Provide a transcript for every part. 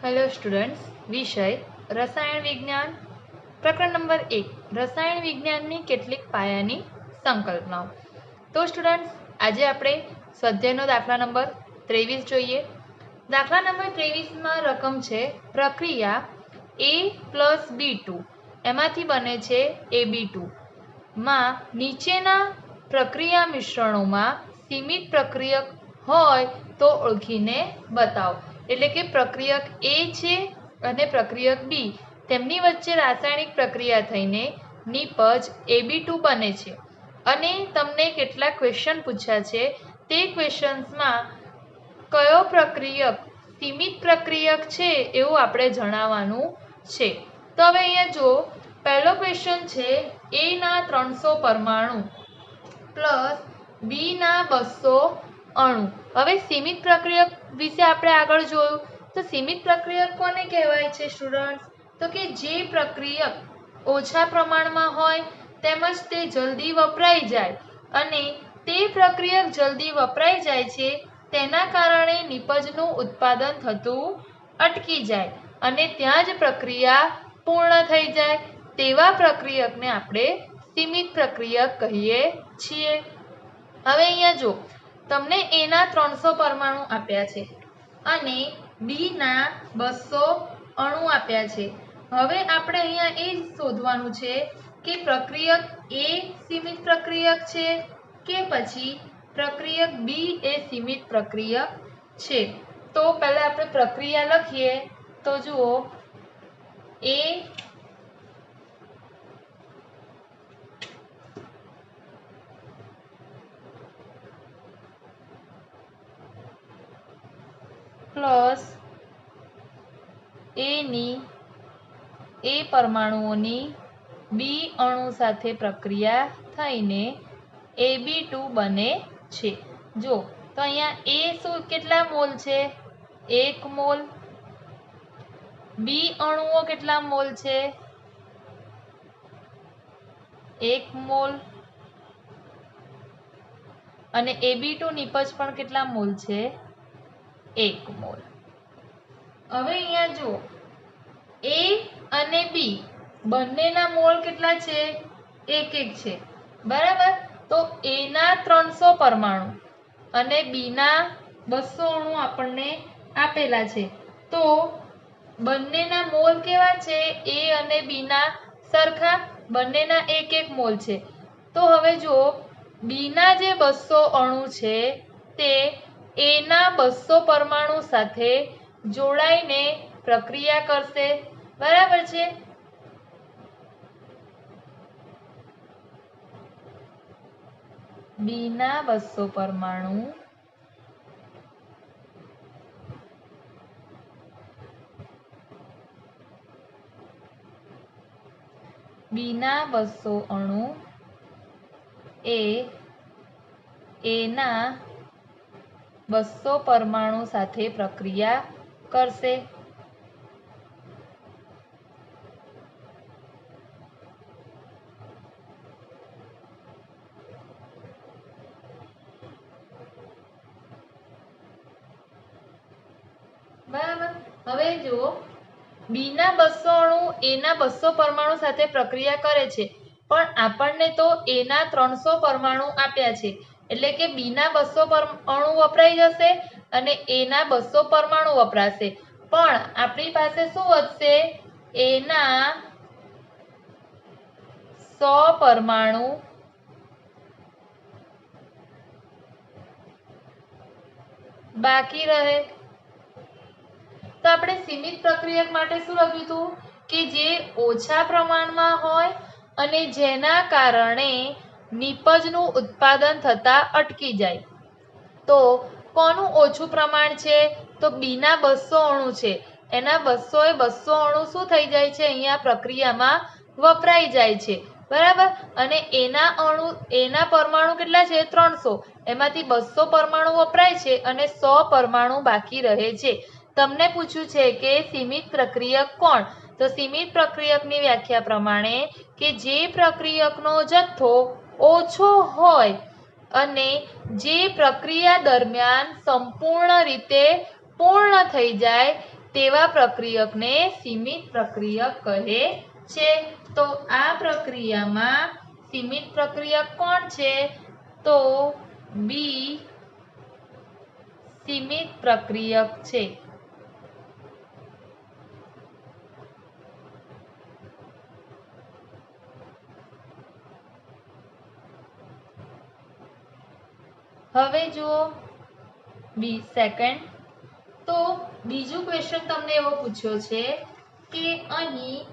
Hello students, विषय रसायण विज्ञान प्रकरण नंबर 1 रसायण विज्ञाननी કેટલીક પાયાની સંકલ્પનાઓ। તો સ્ટુડન્ટ્સ, આજે આપણે સ્વાધ્યાયનો દાખલા નંબર 23 જોઈએ। દાખલા નંબર 23 માં રકમ છે પ્રક્રિયા A+B2 એમાંથી બને છે AB2 માં નીચેના પ્રક્રિયા મિશ્રણોમાં સીમિત પ્રક્રિયક હોય તો ઓળખીને બતાવો। એટલે કે પ્રક્રિયક A છે અને પ્રક્રિયક B તેમની વચ્ચે રાસાયણિક પ્રક્રિયા થઈને નિપજ AB2 બને છે અને તમને કેટલાક ક્વેશ્ચન પૂછ્યા છે। તે ક્વેશ્ચન્સમાં કયો પ્રક્રિયક સીમિત પ્રક્રિયક છે એવું આપણે જણાવવાનું છે। તો હવે અહીંયા જો પહેલો ક્વેશ્ચન છે A ના 300 પરમાણુ પ્લસ B ના 200 અણુ। હવે સીમિત પ્રક્રિયક વિશે આપણે આગળ જોયું તો સીમિત પ્રક્રિયક કોને કહેવાય છે સ્ટુડન્ટ્સ? તો કે જે પ્રક્રિયક ઓછા પ્રમાણમાં હોય તેમજ તે જલ્દી વપરાઈ જાય અને તે પ્રક્રિયક જલ્દી વપરાઈ જાય છે તેના કારણે નિપજનું ઉત્પાદન થતું અટકી જાય અને ત્યાં જ પ્રક્રિયા પૂર્ણ થઈ જાય તેવા પ્રક્રિયકને આપણે સીમિત પ્રક્રિયક કહીએ છીએ। હવે અહીંયા જો તમને A ના 300 પરમાણુ આપ્યા છે અને B ના 200 અણુ આપ્યા છે। હવે આપણે અહીંયા એ શોધવાનું છે કે પ્રક્રિયક A સીમિત પ્રક્રિયક છે કે પછી પ્રક્રિયક B એ સીમિત પ્રક્રિયક છે। તો પહેલા આપણે પ્રક્રિયા લખીએ તો જુઓ A પ્લસ A પરમાણુઓની B અણુ સાથે પ્રક્રિયા થઈને AB2 બને છે। જો તો અહીંયા A કેટલા મોલ છે? 1 મોલ। B અણુઓ કેટલા મોલ છે? 1 મોલ અને AB2 નિપજ પણ કેટલા મોલ છે? 1 મોલ। હવે અહીંયા જો A અને B બંનેના મોલ કેટલા છે? 1 છે, બરાબર। તો A ના 300 પરમાણુ અને B ના 200 અણુ આપણને આપેલા છે તો બંનેના મોલ કેવા છે? A અને B ના સરખા, બંનેના 1 મોલ છે। તો હવે જો B ના જે 200 અણુ છે તે A ના 200 પરમાણુ સાથે જોડાઈને પ્રક્રિયા કરશે, બરાબર છે। B ના 200 પરમાણુ B ના 200 અણુ એ A ના 200 પરમાણુ સાથે પ્રક્રિયા કરશે। બરાબર। હવે જો B ના 200 અણુ A ના 200 પરમાણુ સાથે પ્રક્રિયા કરે છે પણ આપણને તો A ના 300 પરમાણુ આપ્યા છે એટલે કે B ના 200 અણુ વપરાઈ જશે અને A ના 200 પરમાણુ વપરાશે પણ આપણી પાસે શું વધશે? A ના 100 પરમાણુ બાકી રહે। તો આપણે સીમિત પ્રક્રિયક માટે શું લખ્યું હતું કે જે ઓછા પ્રમાણમાં હોય અને જેના કારણે નિપજનું ઉત્પાદન થતા અટકી જાય। તો કોનું ઓછું પ્રમાણ છે? તો B ના 200 અણુ છે, એના 200 એ 200 અણુ શું થઈ જાય છે? અહીંયા પ્રક્રિયામાં વપરાઈ જાય છે, બરાબર। અને એના પરમાણુ કેટલા છે? 300, એમાંથી 200 પરમાણુ વપરાય છે અને 100 પરમાણુ બાકી રહે છે। તમને પૂછ્યું છે કે સીમિત પ્રક્રિયક કોણ? તો સીમિત પ્રક્રિયકની વ્યાખ્યા પ્રમાણે કે જે પ્રક્રિયકનો જથ્થો ઓછો હોય અને જે પ્રક્રિયા દરમિયાન સંપૂર્ણ રીતે પૂર્ણ થઈ જાય તેવા પ્રક્રિયકને સીમિત પ્રક્રિયક કહે છે। તો આ પ્રક્રિયામાં સીમિત પ્રક્રિયક કોણ છે? તો બી સીમિત પ્રક્રિયક છે। હવે જુઓ સેકન્ડ, તો બીજું ક્વેશ્ચન તમને એવો પૂછ્યો છે કે અહીં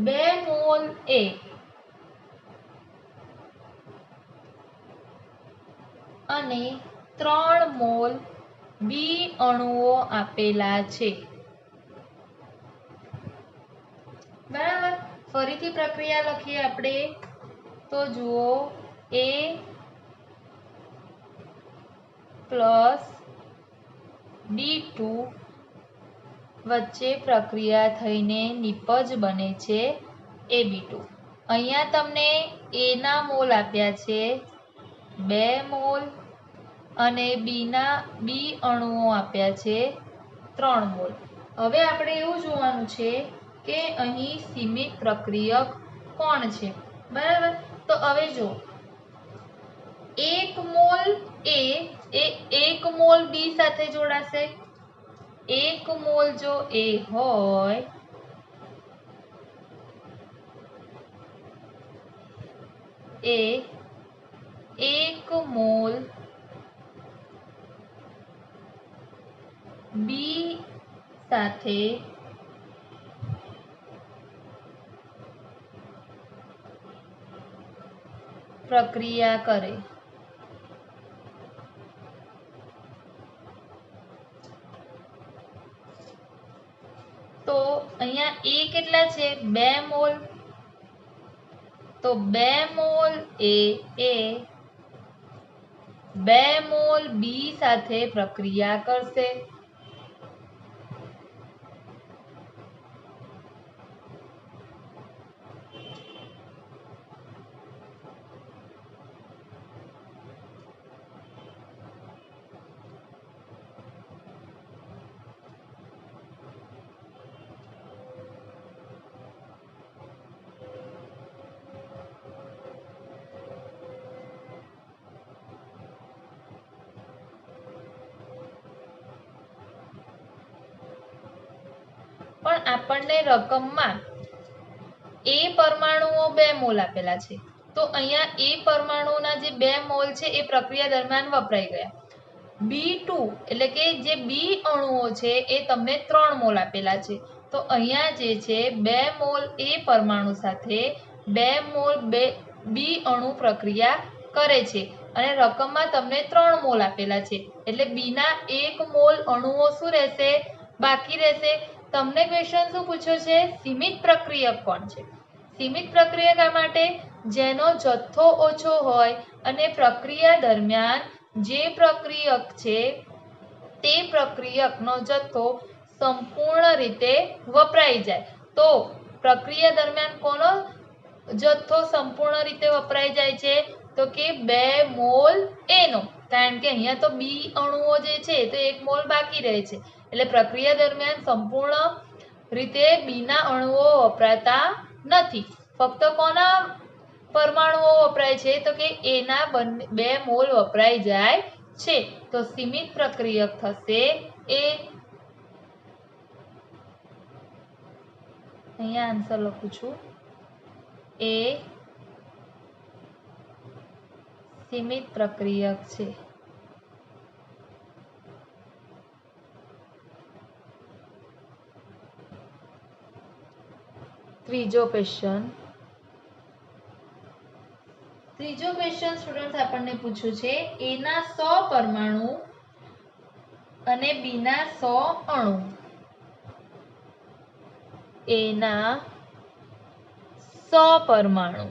2 મોલ A અને 3 મોલ બી અણુઓ આપેલા છે, બરાબર। ફરીથી પ્રક્રિયા લખીએ આપણે, તો જુઓ A પ્લસ B2 વચ્ચે પ્રક્રિયા થઈને નિપજ બને છે AB2। અહીંયા તમને A ના મોલ આપ્યા છે 2 મોલ અને બી અણુઓ આપ્યા છે 3 મોલ। હવે આપણે એવું જોવાનું છે કે અહીં સીમિત પ્રક્રિયક કોણ છે, બરાબર। તો હવે જો 1 mall A A 1 mall B સાથે જોડાશે। 1 મોલ જો A હોય એ 1 મોલ બી સાથે પ્રક્રિયા કરે, તો અહીંયા A કેટલા છે? 2 મોલ, તો 2 મોલ A એ 2 મોલ બી સાથે પ્રક્રિયા કરશે। પણ આપણને રકમમાં A પરમાણુઓ 2 મોલ આપેલા છે, તો અહીંયા A પરમાણુઓના જે 2 મોલ છે એ પ્રક્રિયા દરમિયાન વપરાઈ ગયા। B2 એટલે કે જે બી અણુઓ છે એ તમને 3 મોલ આપેલા છે, તો અહીંયા જે છે 2 મોલ A પરમાણુ સાથે 2 મોલ બી અણુ પ્રક્રિયા કરે છે અને રકમમાં તમને 3 મોલ આપેલા છે, એટલે બીના 1 મોલ અણુઓ શું રહેશે? બાકી રહેશે। તમને ક્વેશ્ચન શું પૂછ્યો છે? સીમિત પ્રક્રિયક કોણ છે? સીમિત પ્રક્રિયક આ માટે જેનો જથ્થો ઓછો હોય અને પ્રક્રિયા દરમિયાન જે પ્રક્રિયક છે તે પ્રક્રિયકનો જથ્થો સંપૂર્ણ રીતે વપરાઈ જાય। તો પ્રક્રિયા દરમિયાન કોનો જથ્થો સંપૂર્ણ રીતે વપરાઈ જાય છે? તો કે 2 મોલ A નો, કારણ કે અહીંયા તો બી અણુઓ જે છે તો 1 મોલ બાકી રહે છે, એટલે પ્રક્રિયા દરમિયાન સંપૂર્ણ રીતે બીના અણુઓ વપરાતા નથી, ફક્ત કોના પરમાણુઓ વપરાય છે? તો કે A ના 2 મોલ વપરાઈ જાય છે, તો સીમિત પ્રક્રિયક થશે A। અહીંયા આન્સર લખું છું, A સીમિત પ્રક્રિયક છે। ત્રીજો ક્વેશ્ચન સ્ટુડન્ટ્સ આપણને પૂછ્યું છે A ના 100 પરમાણુ અને B ના 100 અણુ। A ના 100 પરમાણુ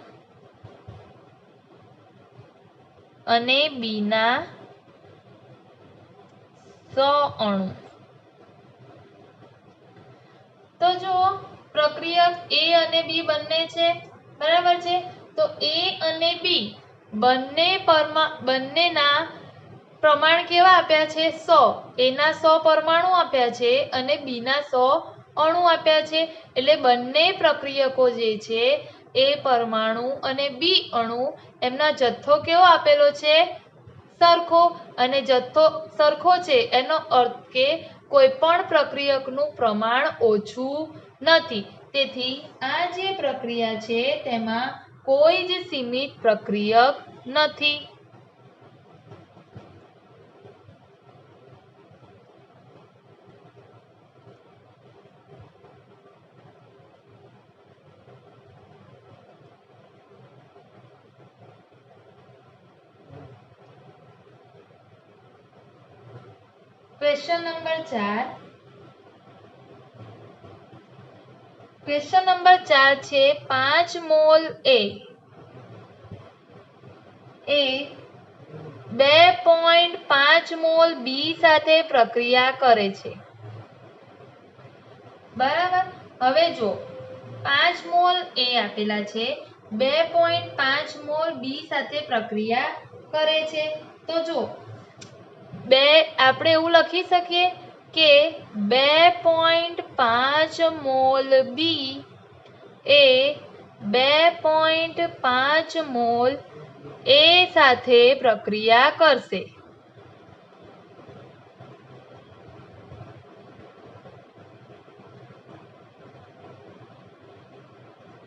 અને B ના 100 અણુ। તો જો પ્રક્રિયક A અને B બંને છે, બરાબર છે, તો A અને B બંનેના પ્રમાણ કેવા આપ્યા છે 100 એના 100 પરમાણુ આપ્યા છે અને બીના 100 અણુ આપ્યા છે એટલે બંને પ્રક્રિયકો જે છે એ પરમાણુ અને બી અણુ એમના જથ્થો કેવો આપેલો છે સરખો અને જથ્થો સરખો છે એનો અર્થ કે કોઈ પણ પ્રક્રિયકનું પ્રમાણ ઓછું નથી તેથી આ જે પ્રક્રિયા છે તેમાં કોઈ જ સીમિત પ્રક્રિયક નથી क्वेश्चन नंबर 4 क्वेश्चन नंबर 4 છે 5 મોલ એ 2.5 મોલ બી સાથે પ્રક્રિયા કરે છે બરાબર હવે જો 5 મોલ એ આપેલા છે 2.5 મોલ બી સાથે પ્રક્રિયા કરે છે તો જો બે આપણે એવું લખી શકીએ કે 2.5 મોલ બી એ 2.5 મોલ એ સાથે પ્રક્રિયા કરશે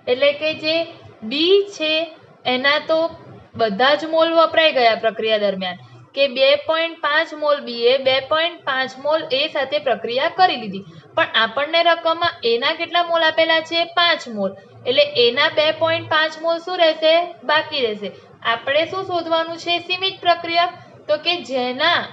એટલે કે જે બી છે એના તો બધા જ મોલ વપરાઈ ગયા પ્રક્રિયા દરમિયાન કે 2.5 મોલ બી એ 2.5 મોલ એ સાથે પ્રક્રિયા કરી લીધી પણ આપણને રકમમાં એના કેટલા મોલ આપેલા છે 5 મોલ એટલે એના 2.5 મોલ શું રહેશે બાકી રહેશે આપણે શું શોધવાનું છે સીમિત પ્રક્રિયા તો કે જેના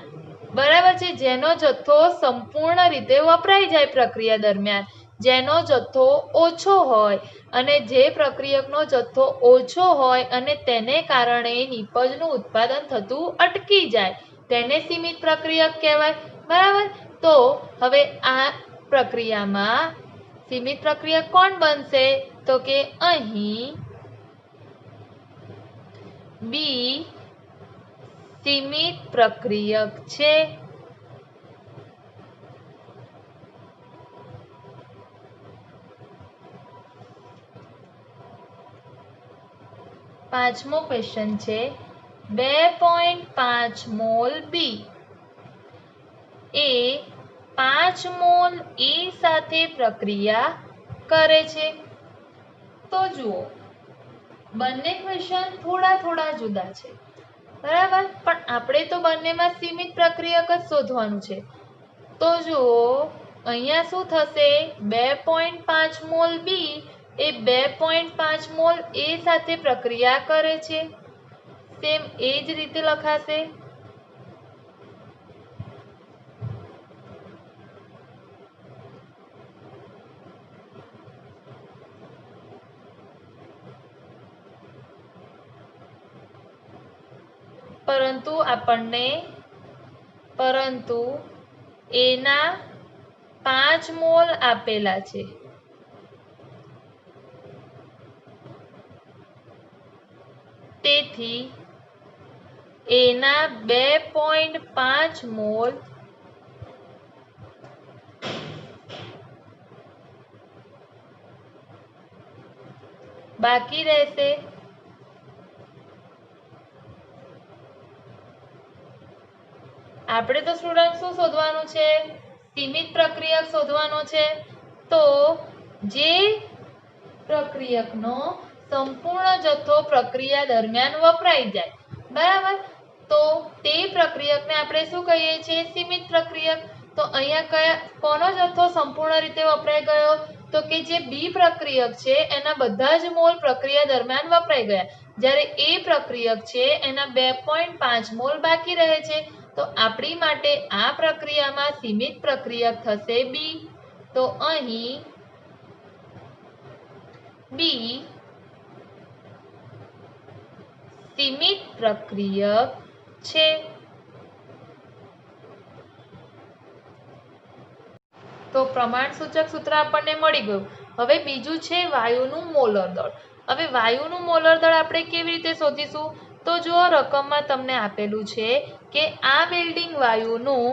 બરાબર છે જેનો જથ્થો સંપૂર્ણ રીતે વપરાઈ જાય પ્રક્રિયા દરમિયાન જેનો જથ્થો ઓછો હોય અને જે પ્રક્રિયકનો જથ્થો ઓછો હોય અને તેને કારણે નિપજનું ઉત્પાદન થતું અટકી જાય તેને સીમિત પ્રક્રિયક કહેવાય બરાબર તો હવે આ પ્રક્રિયામાં સીમિત પ્રક્રિયક કોણ બનશે તો કે અહીં બી સીમિત પ્રક્રિયક છે પાંચમો ક્વેશ્ચન છે 2.5 મોલ બી એ 5 મોલ એ સાથે પ્રક્રિયા કરે છે તો જુઓ બંને ક્વેશ્ચન થોડા જુદા છે બરાબર પણ આપણે તો બંનેમાં સીમિત પ્રક્રિયક જ શોધવાનું છે તો જુઓ અહીંયા શું થશે 2.5 મોલ બી એ 2.5 મોલ એ સાથે પ્રક્રિયા કરે છે સેમ એ જ રીતે લખાશે પરંતુ એના 5 મોલ આપેલા છે તેથી એના 2.5 મોલ બાકી રહેશે આપણે તો સ્ટુડન્ટ શું શોધવાનું છે સીમિત પ્રક્રિયક શોધવાનો છે તો જે પ્રક્રિયકનો સંપૂર્ણ જથ્થો પ્રક્રિયા દરમિયાન વપરાઈ જાય બરાબર તો તે પ્રક્રિયકને આપણે શું કહીએ છીએ સીમિત પ્રક્રિયક તો અહીંયા કોનો જથ્થો સંપૂર્ણ રીતે વપરાઈ ગયો તો કે જે બી પ્રક્રિયક છે એના બધા જ મોલ પ્રક્રિયા દરમિયાન વપરાઈ ગયા જ્યારે એ પ્રક્રિયક છે એના 2.5 મોલ બાકી રહે છે તો આપણી માટે આ પ્રક્રિયામાં સીમિત પ્રક્રિયક થશે બી તો અહીં બી સીમિત પ્રક્રિયક છે તો પ્રમાણસૂચક સૂત્ર આપણને મળી ગયું હવે બીજું છે વાયુનું મોલર દળ હવે વાયુનું મોલર દળ આપણે કેવી રીતે શોધીશું તો જો રકમમાં તમને આપેલું છે કે આ બિલ્ડિંગ વાયુનું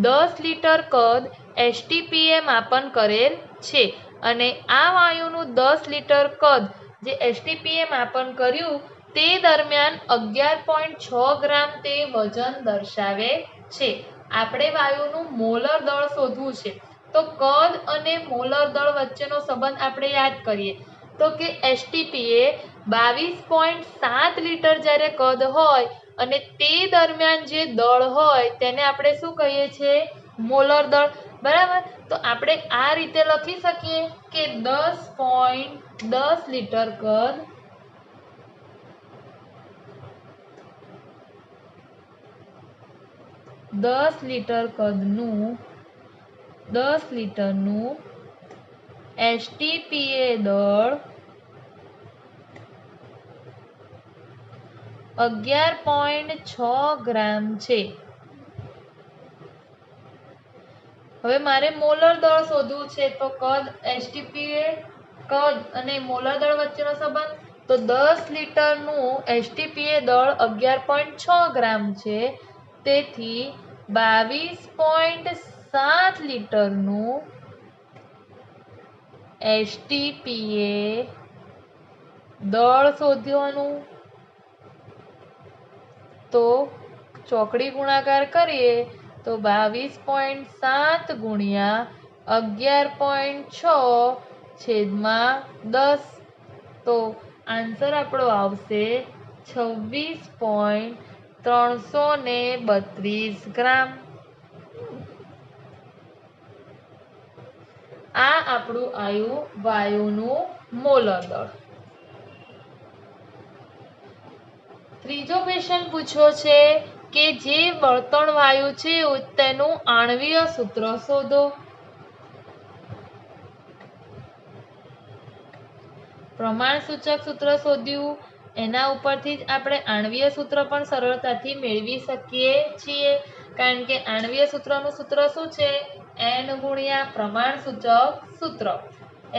10 લિટર કદ એસટીપીએ માપન કરેલ છે અને આ વાયુનું 10 લિટર કદ જે એસટીપીએ માપન કર્યું તે દરમિયાન 11.6 ગ્રામ તે વજન દર્શાવે છે. આપણે વાયુનું મોલર દળ શોધવું છે તો કદ અને મોલર દળ વચ્ચેનો સંબંધ આપણે યાદ કરીએ તો કે એસટીપીએ 22.7 લિટર જ્યારે કદ હોય અને તે દરમિયાન જે દળ હોય તેને આપણે શું કહીએ છીએ? મોલર દળ. બરાબર. તો આપણે આ રીતે લખી શકીએ કે 10.10 લિટર કદ 10 લીટરનું એસટીપીએ દળ 11.6 ગ્રામ છે. હવે મારે મોલર દળ શોધવું છે તો કદ એસટીપીએ કદ અને મોલર દળ વચ્ચેનો સંબંધ તો 10 લીટરનું એસટીપીએ દળ 11.6 ગ્રામ છે. તેથી 22.7 લીટરનું એસટીપીએ દળ શોધવાનું. તો ચોકડી ગુણાકાર કરીએ તો 22.7 ગુણ્યા 11.6 છેદમાં 10. તો આન્સર આપણો આવશે 26.332 ગ્રામ. આ આપણું આવ્યું વાયુનું મોલર દળ. ત્રીજો ક્વેશ્ચન પૂછ્યો છે કે જે બળતણ વાયુ છે તેનું આણ્વીય સૂત્ર શોધો. પ્રમાણસૂચક સૂત્ર શોધ્યું એના ઉપરથી જ આપણે આણ્વીય સૂત્ર પણ સરળતાથી મેળવી શકીએ છીએ કારણ કે આણ્વીય સૂત્રનું સૂત્ર શું છે? n ગુણ્યા પ્રમાણસૂચક સૂત્ર.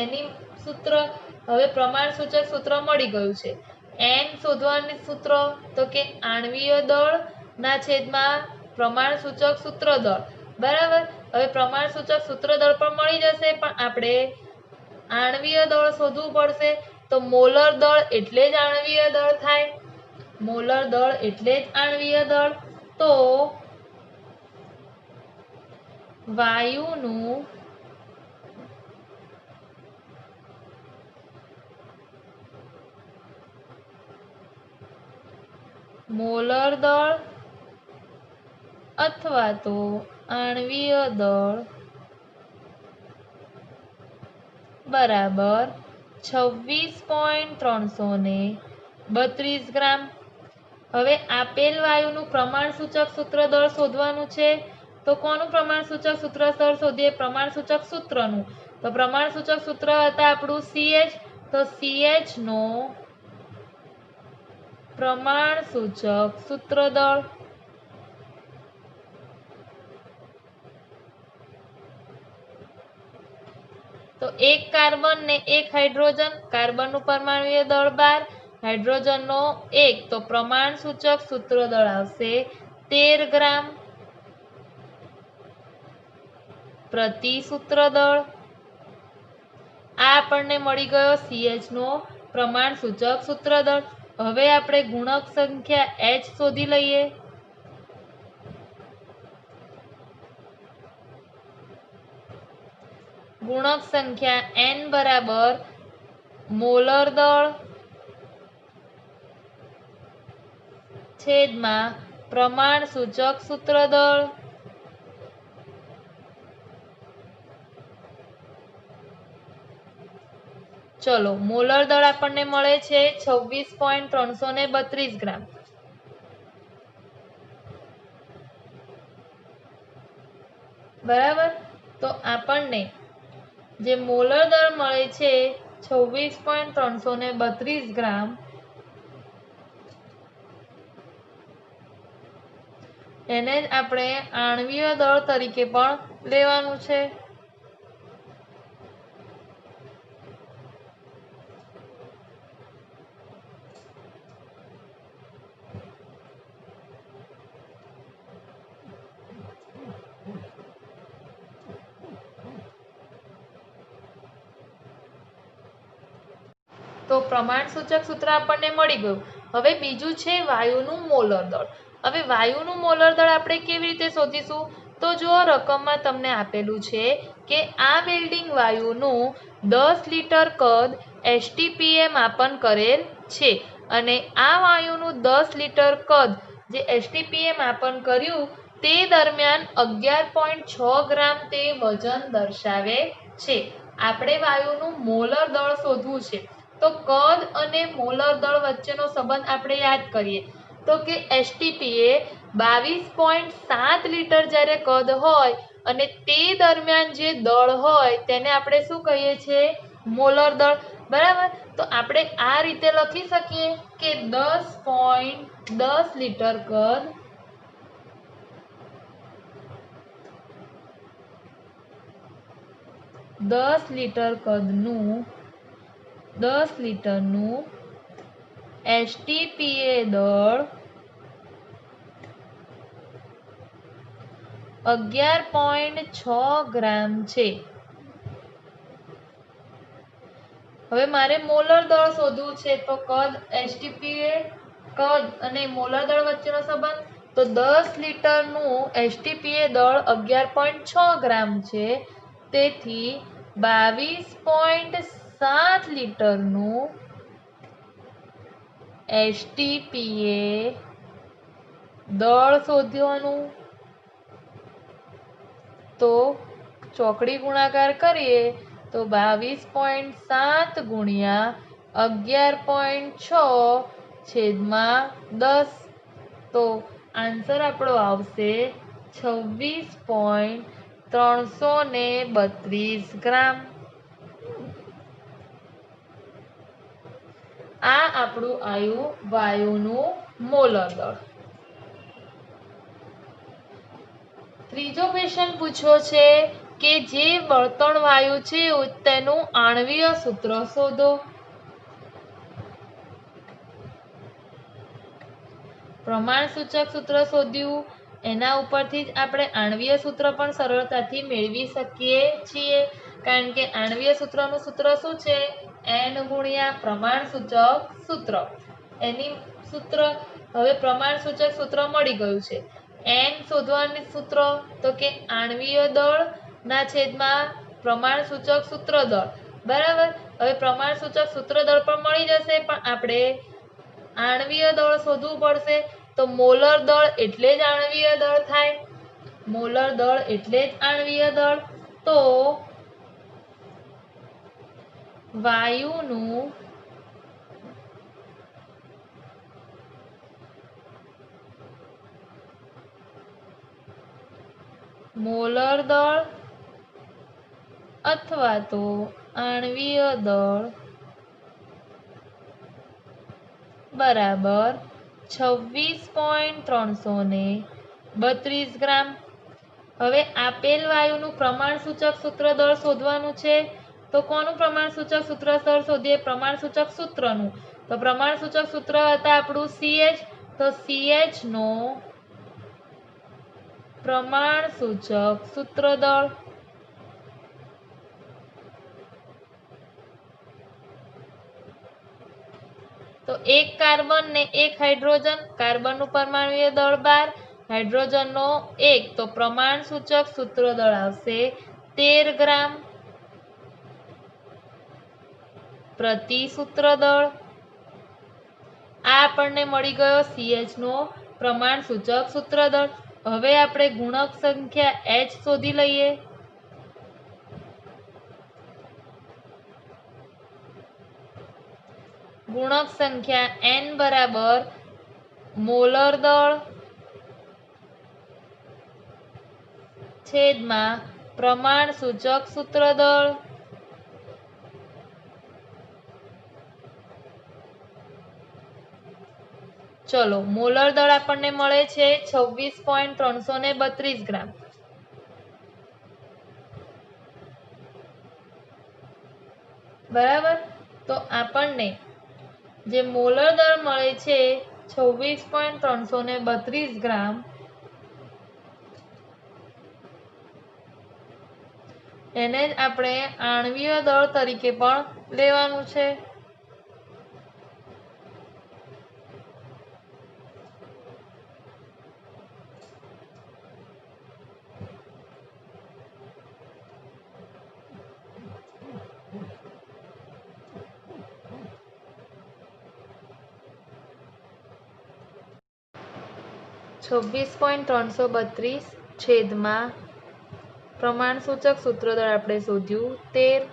એની સૂત્ર હવે પ્રમાણસૂચક સૂત્ર મળી ગયું છે. n શોધવાનું સૂત્ર તો કે આણ્વીય દળ ના છેદમાં પ્રમાણસૂચક સૂત્ર દળ. બરાબર. હવે પ્રમાણસૂચક સૂત્ર દળ પણ મળી જશે પણ આપણે આણ્વીય દળ શોધવું પડશે તો મોલર દળ એટલે જ આણ્વીય દળ થાય. મોલર દળ એટલે જ આણ્વીય દળ. તો વાયુનું મોલર દળ અથવા તો આણ્વીય દળ બરાબર 26.332 ગ્રામ. હવે આપેલ વાયુનું પ્રમાણસૂચક સૂત્ર દળ શોધવાનું છે તો કોનું પ્રમાણસૂચક સૂત્ર દળ શોધીએ? પ્રમાણસૂચક સૂત્રનું. તો પ્રમાણસૂચક સૂત્ર હતા આપણું CH. તો CH નો પ્રમાણસૂચક સૂત્ર દળ તો એક કાર્બન ને એક હાઇડ્રોજન. કાર્બનનું પરમાણુય દળ 12, હાઇડ્રોજનનો 1 તો પ્રમાણસૂચક સૂત્ર દળ આવશે 13 ગ્રામ પ્રતિ સૂત્ર દળ. આ આપણને મળી ગયો CH નો પ્રમાણસૂચક સૂત્ર દળ. હવે આપણે ગુણક સંખ્યા H શોધી લઈએ. ગુણક સંખ્યા n બરાબર મોલર દળ છેદમાં પ્રમાણસૂચક સૂત્ર દળ. ચલો મોલર દળ આપણને મળે છે 26.332 ગ્રામ. બરાબર. તો આપણને જે મોલર દળ મળે છે 26.332 ગ્રામ એને જ આપણે આણ્વીય દળ તરીકે પણ લેવાનું છે. તો પ્રમાણસૂચક સૂત્ર આપણને મળી ગયું। હવે બીજું છે વાયુનું મોલર દળ। હવે વાયુનું મોલર દળ આપણે કેવી રીતે શોધીશું? તો જો રકમમાં તમને આપેલું છે કે આ વેલ્ડિંગ વાયુનું 10 લીટર કદ એસટીપીએ માપન કરેલ છે અને આ વાયુનું 10 લીટર કદ જે એસટીપીએ માપન કર્યું તે દરમિયાન 11.6 ગ્રામ તે વજન દર્શાવે છે। આપણે વાયુનું મોલર દળ શોધવું છે તો કદ અને મોલર દળ વચ્ચેનો સંબંધ આપણે યાદ કરીએ તો કે એસટીપીએ 22.7 લીટર જ્યારે કદ હોય અને તે દરમિયાન જે દળ હોય તેને આપણે શું કહીએ છીએ? મોલર દળ। બરાબર, તો આપણે આ રીતે લખી શકીએ કે 10.10 લીટર કદ 10 લીટર કદનું 10 લીટરનું એસટીપીએ દળ 11.6 ગ્રામ છે। હવે મારે મોલર દળ શોધવું છે તો કદ એસટીપીએ કદ અને મોલર દળ વચ્ચેનો સંબંધ તો 10 લીટરનું એસટીપીએ દળ 11.6 ગ્રામ છે તેથી 22.7 લીટરનું એસટીપીએ દળ શોધવાનું। તો ચોકડી ગુણાકાર કરીએ તો 22.7 ગુણ્યા 11.6 છેદમાં 10 તો આન્સર આપણો આવશે 26.332 ગ્રામ। આ આપણું વાયુનું મોલર દળ। ત્રીજો ક્વેશ્ચન પૂછ્યો છે કે જે બળતણ વાયુ છે તેનું આણ્વીય સૂત્ર શોધો। પ્રમાણસૂચક સૂત્ર શોધ્યું એના ઉપરથી જ આપણે આણ્વીય સૂત્ર પણ સરળતાથી મેળવી શકીએ છીએ કારણ કે આણ્વીય સૂત્રનું સૂત્ર શું છે? n ગુણ્યા પ્રમાણસૂચક સૂત્ર। એની સૂત્ર હવે પ્રમાણસૂચક સૂત્ર મળી ગયું છે। n શોધવાનું સૂત્ર તો કે આણ્વીય દળ ના છેદમાં પ્રમાણસૂચક સૂત્ર દળ। બરાબર, હવે પ્રમાણસૂચક સૂત્ર દળ પણ મળી જશે પણ આપણે આણ્વીય દળ શોધવું પડશે તો મોલર દળ એટલે જ આણ્વીય દળ થાય। મોલર દળ એટલે જ આણ્વીય દળ। તો વાયુનું મોલર દળ અથવા તો આણ્વીય દળ બરાબર 26.332 ગ્રામ। હવે આપેલ વાયુનું પ્રમાણસૂચક સૂત્ર દળ શોધવાનું છે તો કોનું પ્રમાણસૂચક સૂત્ર દળ શોધીએ? પ્રમાણસૂચક સૂત્રનું। તો પ્રમાણસૂચક સૂત્ર હતા આપણું CH તો CH નો પ્રમાણસૂચક સૂત્ર દળ તો એક કાર્બન ને એક હાઇડ્રોજન, કાર્બનનું પરમાણુય દળ 12, હાઇડ્રોજનનો 1 તો પ્રમાણસૂચક સૂત્ર દળ આવશે 13 ગ્રામ પ્રતિ સૂત્ર દળ। આ આપણને મળી ગયો CH નો પ્રમાણસૂચક સૂત્ર દળ। હવે આપણે ગુણક સંખ્યા H શોધી લઈએ। ગુણક સંખ્યા n બરાબર મોલર દળ છેદમાં પ્રમાણસૂચક સૂત્ર દળ। ચલો મોલર દળ આપણને મળે છે 26.332 ગ્રામ। બરાબર, તો આપણને જે મોલર દળ મળે છે 26.332 ગ્રામ એને જ આપણે આણ્વીય દળ તરીકે પણ લેવાનું છે। 26.332 છેદમાં પ્રમાણસૂચક સૂત્રદળ આપણે શોધ્યું 13,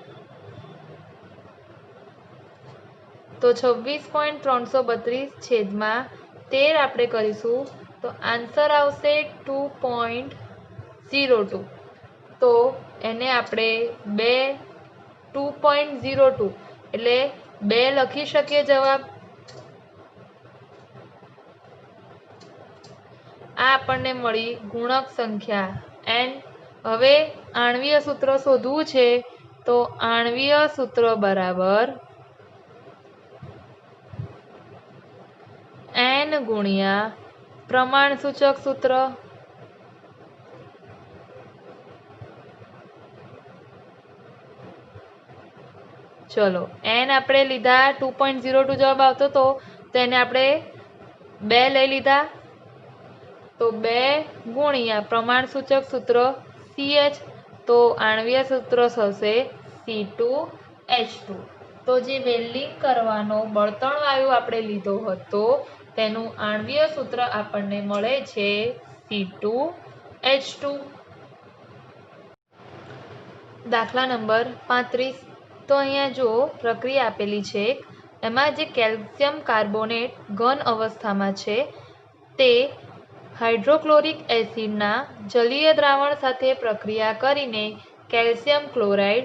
તો 26.332 છેદમાં 13 આપણે કરીશું તો આન્સર આવશે 2.02. તો એને આપણે 2.02 એટલે 2 લખી શકીએ જવાબ. આ આપણને મળી ગુણક સંખ્યા n. હવે આણ્વીય સૂત્ર શોધવું છે તો આણ્વીય સૂત્ર બરાબર n ગુણ્યા પ્રમાણસૂચક સૂત્ર. ચલો n આપણે લીધા 2.02 જવાબ આવતો હતો તો એને આપણે 2 લઈ લીધા તો 2 ગુણ્યા પ્રમાણસૂચક સૂત્ર CH તો આણ્વીય સૂત્ર થશે C2H2. તો જે વેલ્ડિંગ કરવાનો બળતણ વાયુ આપણે લીધો હતો તેનું આણ્વીય સૂત્ર આપણને મળે છે C2H2. દાખલા નંબર 35. તો અહીંયા જો પ્રક્રિયા આપેલી છે એમાં જે કેલ્શિયમ કાર્બોનેટ ઘન અવસ્થામાં છે તે હાઇડ્રોક્લોરિક એસિડના જલીય દ્રાવણ સાથે પ્રક્રિયા કરીને કેલ્શિયમ ક્લોરાઇડ,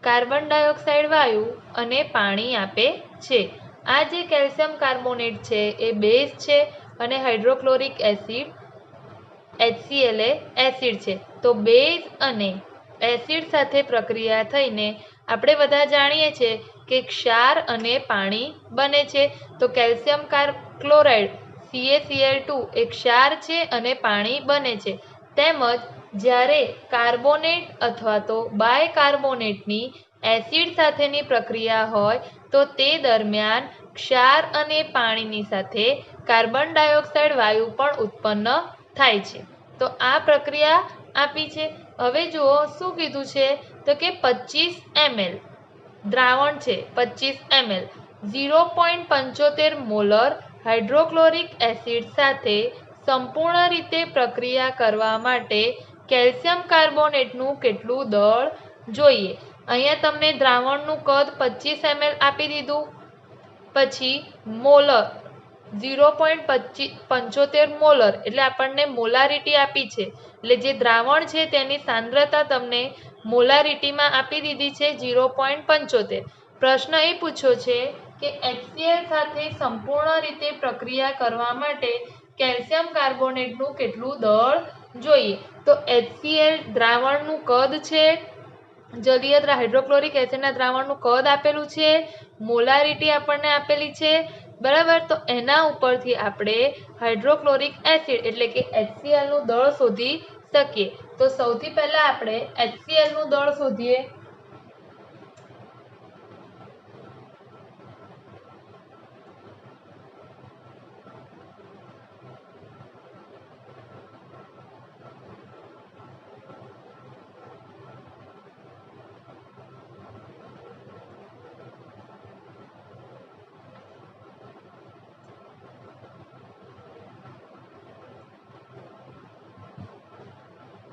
કાર્બન ડાયોક્સાઇડ વાયુ અને પાણી આપે છે. આ જે કેલ્શિયમ કાર્બોનેટ છે એ બેઝ છે અને હાઇડ્રોક્લોરિક એસિડ HCl એ એસિડ છે. તો બેઝ અને એસિડ સાથે પ્રક્રિયા થઈને આપણે બધા જાણીએ છીએ કે ક્ષાર અને પાણી બને છે. તો કેલ્શિયમ ક્લોરાઇડ CaCl2 એ ક્ષાર છે અને પાણી બને છે. તેમજ જ્યારે કાર્બોનેટ અથવા તો બાયકાર્બોનેટની એસિડ સાથેની પ્રક્રિયા હોય તો તે દરમિયાન ક્ષાર અને પાણીની સાથે કાર્બન ડાયોક્સાઇડ વાયુ પણ ઉત્પન્ન થાય છે. તો આ પ્રક્રિયા આપી છે. હવે જુઓ શું કીધું છે તો કે 25 ml દ્રાવણ છે. 25 ml 0.75 મોલર હાઇડ્રોક્લોરિક એસિડ સાથે સંપૂર્ણ રીતે પ્રક્રિયા કરવા માટે કેલ્શિયમ કાર્બોનેટનું કેટલું દળ જોઈએ. અહીંયા તમને દ્રાવણનું કદ 25 ml આપી દીધું, પછી મોલર 0.75 મોલર એટલે આપણને મોલારિટી આપી છે. એટલે જે દ્રાવણ છે તેની સાંદ્રતા તમને મોલારિટીમાં આપી દીધી છે 0.75. પ્રશ્ન એ પૂછ્યો છે કે HCl સાથે સંપૂર્ણ રીતે પ્રક્રિયા કરવા માટે કેલ્શિયમ કાર્બોનેટનું કેટલું દળ જોઈએ. તો HCl દ્રાવણનું કદ છે, જલીય હાઇડ્રોક્લોરિક એસિડના દ્રાવણનું કદ આપેલું છે, મોલારિટી આપણને આપેલી છે, બરાબર. તો એના ઉપરથી આપણે હાઇડ્રોક્લોરિક એસિડ એટલે કે HCl નું દળ શોધી શકીએ. તો સૌથી પહેલા આપણે HCl નું દળ શોધીએ.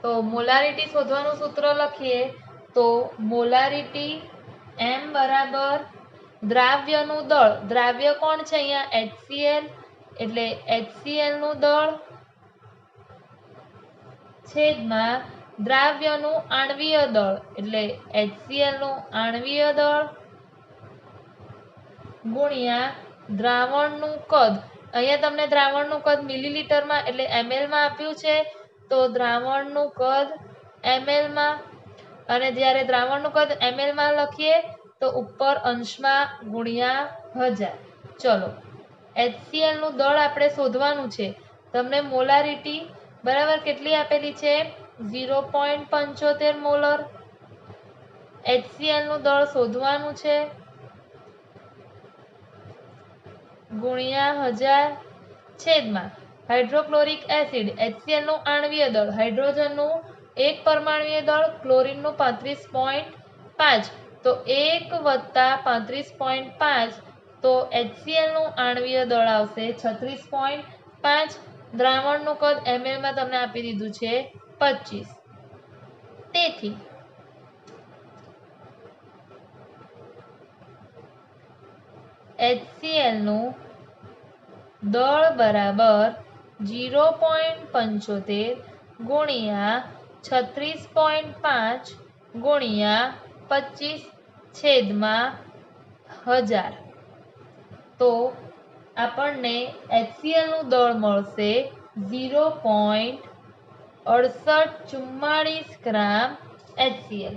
તો મોલારિટી શોધવાનું સૂત્ર લખીએ તો મોલારિટી M બરાબર દ્રાવ્યનું દળ. દ્રાવ્ય કોણ છે અહીંયા HCl એટલે HCl નું દળ છેદમાં દ્રાવ્યનું આણ્વીય દળ એટલે HCl નું આણ્વીય દળ ગુણ્યા દ્રાવણનું કદ. અહીંયા તમને દ્રાવણનું કદ મિલીલીટરમાં એટલે ml માં આપ્યું છે તો દ્રાવણનું કદ ml માં, અને જ્યારે દ્રાવણનું કદ ml માં લખીએ તો ઉપર અંશમાં ગુણ્યા 1000. ચલો HCl નું દળ આપણે શોધવાનું છે. તમને મોલારિટી બરાબર કેટલી આપેલી છે 0.75 મોલર. HCl નું દળ શોધવાનું છે ગુણ્યા 1000 છેદમાં હાઇડ્રોક્લોરિક એસિડ HCl નું આણ્વીય દળ, હાઇડ્રોજનનું એક પરમાણ્વીય દળ, ક્લોરીનનું 35.5 તો 1 વત્તા 35.5 તો HCl નું આણ્વીય દળ આવશે 36.5 દ્રાવણનું કદ ml માં તમને આપી દીધું છે 25. તેથી HCl નું દળ બરાબર 0.75 ગુણ્યા 36.5 ગુણ્યા 25/1000. તો આપણને HCl નું દળ મળશે 0.6844 ગ્રામ HCl.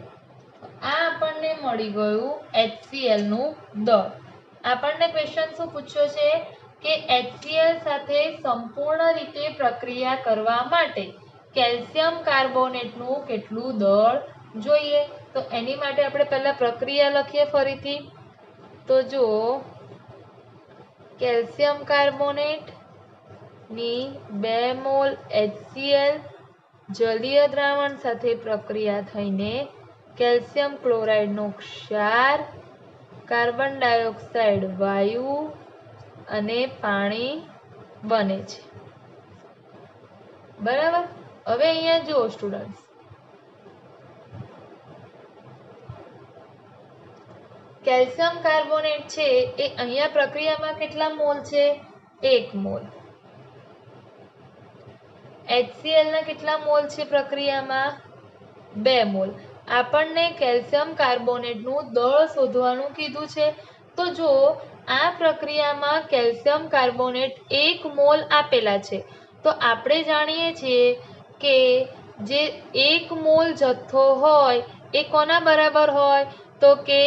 આ આપણને મળી ગયું HCl નું દળ. આપણને ક્વેશ્ચન શું પૂછ્યો છે કે HCl સાથે સંપૂર્ણ રીતે પ્રક્રિયા કરવા માટે કેલ્શિયમ કાર્બોનેટનું કેટલું દળ જોઈએ. તો એની માટે આપણે પહેલા પ્રક્રિયા લખીએ ફરીથી. તો જો કેલ્શિયમ કાર્બોનેટ ની 2 મોલ HCl જલીય દ્રાવણ સાથે પ્રક્રિયા થઈને કેલ્શિયમ ક્લોરાઇડનો ક્ષાર, કાર્બન ડાયોક્સાઇડ વાયુ અને પાણી બને છે. બરાબર. હવે અહીંયા જુઓ સ્ટુડન્ટ્સ, કેલ્શિયમ કાર્બોનેટ છે એ અહીંયા પ્રક્રિયામાં કેટલા મોલ છે? 1 મોલ. HCl ના કેટલા મોલ છે પ્રક્રિયામાં? 2 મોલ. આપણને કેલ્શિયમ કાર્બોનેટનું દળ શોધવાનું કીધું છે. તો જો આ પ્રક્રિયામાં કેલ્શિયમ કાર્બોનેટ 1 મોલ આપેલા છે, તો આપણે જાણીએ છીએ કે જે 1 મોલ જથ્થો હોય એ કોના બરાબર હોય? તો કે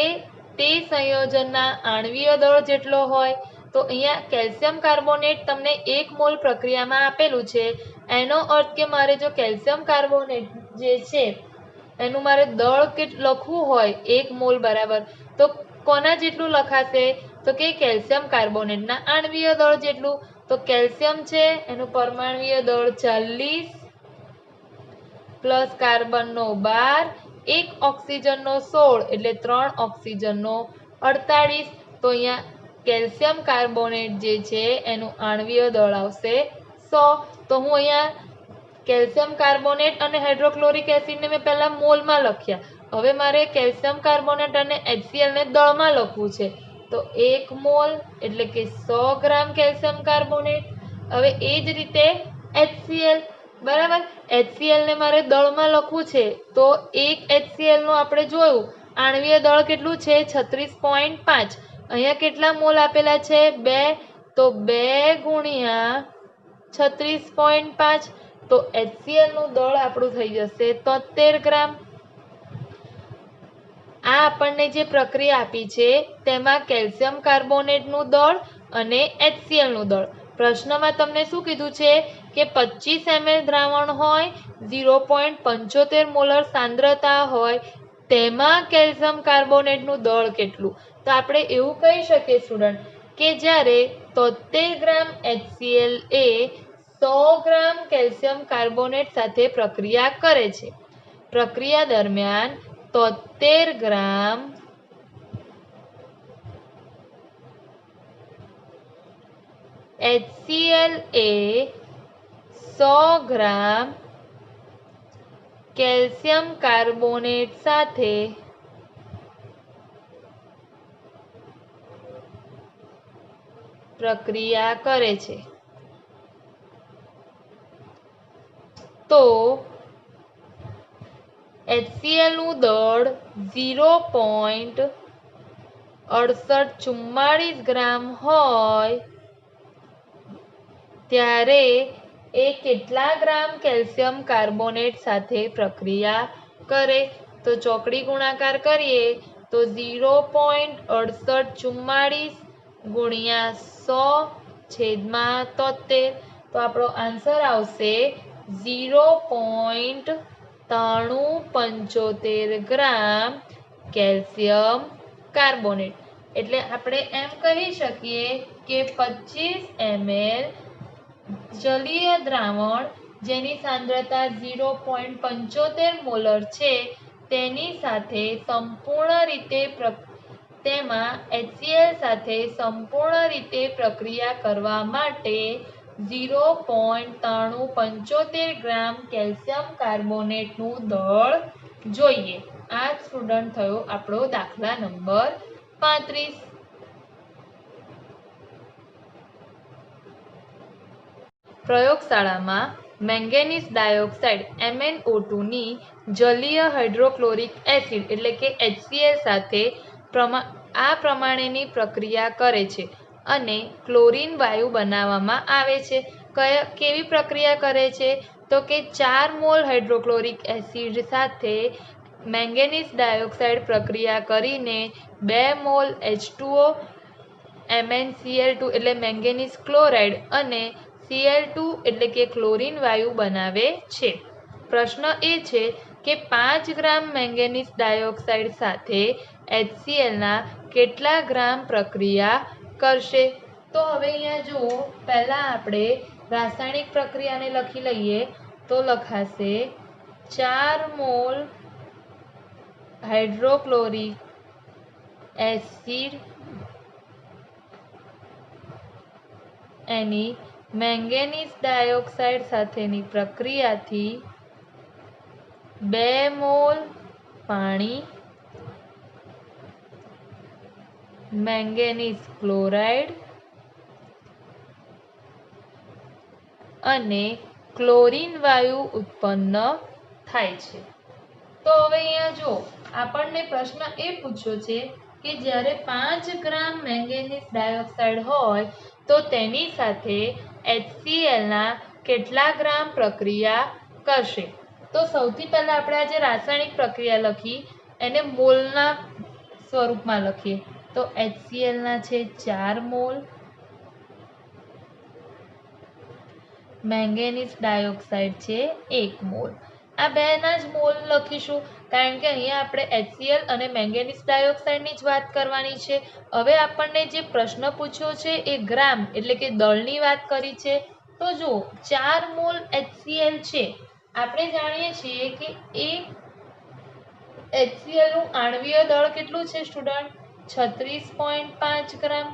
તે સંયોજનના આણ્વીય દળ જેટલો હોય. તો અહીંયા કેલ્શિયમ કાર્બોનેટ તમને 1 મોલ પ્રક્રિયામાં આપેલું છે. એનો અર્થ કે મારે જો કેલ્શિયમ કાર્બોનેટ જે છે એનું મારે દળ લખવું હોય 1 મોલ બરાબર, તો કોના જેટલું લખાશે? તો કે કેલ્શિયમ કાર્બોનેટના આણ્વીય દળ જેટલું. તો કેલ્શિયમ છે એનું પરમાણ્વીય દળ 40 પ્લસ કાર્બનનો 12, 1 ઓક્સિજનનો 16 એટલે 3 ઓક્સિજનનો 48. તો અહીંયા કેલ્શિયમ કાર્બોનેટ જે છે એનું આણ્વીય દળ આવશે 100. તો હું અહીંયા કેલ્શિયમ કાર્બોનેટ અને હાઇડ્રોક્લોરિક એસિડને મેં પહેલા મોલમાં લખ્યા. હવે મારે કેલ્શિયમ કાર્બોનેટ અને HCl ને દળમાં લખવું છે. તો 1 મોલ એટલે કે 100 ગ્રામ કેલ્શિયમ કાર્બોનેટ. હવે એ જ રીતે HCl, બરાબર. HCl ને મારે દળમાં લખવું છે. તો 1 HCl નું આપણે જોયું આણ્વીય દળ કેટલું છે? 36.5. અહીંયા કેટલા મોલ આપેલા છે? 2. તો 2 ગુણ્યા 36.5. તો HCl નું દળ આપણું થઈ જશે 73 ગ્રામ. આ આપણને જે પ્રક્રિયા આપી છે તેમાં કેલ્શિયમ કાર્બોનેટનું દળ અને HCl નું દળ. પ્રશ્નમાં તમને શું કીધું છે કે 25 ml દ્રાવણ હોય, 0.75 મોલર સાંદ્રતા હોય, તેમાં કેલ્શિયમ કાર્બોનેટનું દળ કેટલું? તો આપણે એવું કહી શકીએ સ્ટુડન્ટ કે જ્યારે 73 ગ્રામ HCl એ 100 ગ્રામ કેલ્શિયમ કાર્બોનેટ સાથે પ્રક્રિયા કરે છે. પ્રક્રિયા દરમિયાન 73 ગ્રામ HCl એ 100 ગ્રામ કેલ્શિયમ કાર્બોનેટ સાથે પ્રક્રિયા કરે છે. તો HCl નું દળ 0.6844 ગ્રામ હોય ત્યારે એ કેટલા ગ્રામ કેલ્શિયમ કાર્બોનેટ સાથે પ્રક્રિયા કરે? તો ચોકડી ગુણાકાર કરીએ તો 0.6844 ગુણ્યા 100/73. તો આપણો આન્સર આવશે 0.9375 ગ્રામ કેલ્શિયમ કાર્બોનેટ. એટલે આપણે એમ કહી શકીએ કે 25 ml જલીય દ્રાવણ જેની સાંદ્રતા 0.75 મોલર છે તેની સાથે સંપૂર્ણ રીતે તેમાં HCl સાથે સંપૂર્ણ રીતે પ્રક્રિયા કરવા માટે 0.9375 ગ્રામ કેલ્શિયમ કાર્બોનેટનું દળ જોઈએ. આ સ્ટુડન્ટ થયો આપણો દાખલા નંબર 35. પ્રયોગશાળામાં મેંગેનીઝ ડાયોક્સાઇડ MnO2 ની જલીય હાઇડ્રોક્લોરિક એસિડ એટલે કે HCl સાથે આ પ્રમાણેની પ્રક્રિયા કરે છે અને ક્લોરીન વાયુ બનાવવામાં આવે છે. કેવી પ્રક્રિયા કરે છે? તો કે 4 મોલ હાઇડ્રોક્લોરિક એસિડ સાથે મેંગેનીઝ ડાયોક્સાઇડ પ્રક્રિયા કરીને 2 મોલ H2O MnCl2 એટલે મેંગેનીઝ ક્લોરાઇડ અને Cl2 એટલે કે ક્લોરીન વાયુ બનાવે છે. પ્રશ્ન એ છે કે 5 ગ્રામ મેંગેનીઝ ડાયોક્સાઇડ સાથે HCl ના કેટલા ગ્રામ પ્રક્રિયા કરશે? તો હવે અહીંયા જુઓ, પહેલા આપણે રાસાયણિક પ્રક્રિયાને લખી લઈએ તો લખાશે 4 મોલ હાઇડ્રોક્લોરિક એસિડ એની મેંગેનીઝ ડાયોક્સાઇડ સાથેની પ્રક્રિયાથી 2 મોલ પાણી મેંગેનીઝ ક્લોરાઇડ અને ક્લોરીન વાયુ ઉત્પન્ન થાય છે. તો હવે અહીંયા જો આપણને પ્રશ્ન એ પૂછ્યો છે કે જ્યારે 5 ગ્રામ મેંગેનીઝ ડાયોક્સાઇડ હોય તો તેની સાથે HCl ના કેટલા ગ્રામ પ્રક્રિયા કરશે? તો સૌથી પહેલા આપણે આ જે રાસાયણિક પ્રક્રિયા લખી એને મોલના સ્વરૂપમાં લખીએ. તો HCl ના છે 4 મોલ, મેંગેનીઝ ડાયોક્સાઇડ છે 1 મોલ. આ બેના જ મોલ લખીશું કારણ કે અહીંયા આપણે HCl અને મેંગેનીઝ ડાયોક્સાઇડની જ વાત કરવાની છે. હવે આપણને જે પ્રશ્ન પૂછ્યો છે એ ગ્રામ એટલે કે દળની વાત કરી છે. તો જો 4 મોલ HCl છે, આપણે જાણીએ છીએ કે HCl નું આણ્વીય દળ કેટલું છે સ્ટુડન્ટ? 36.5 ગ્રામ.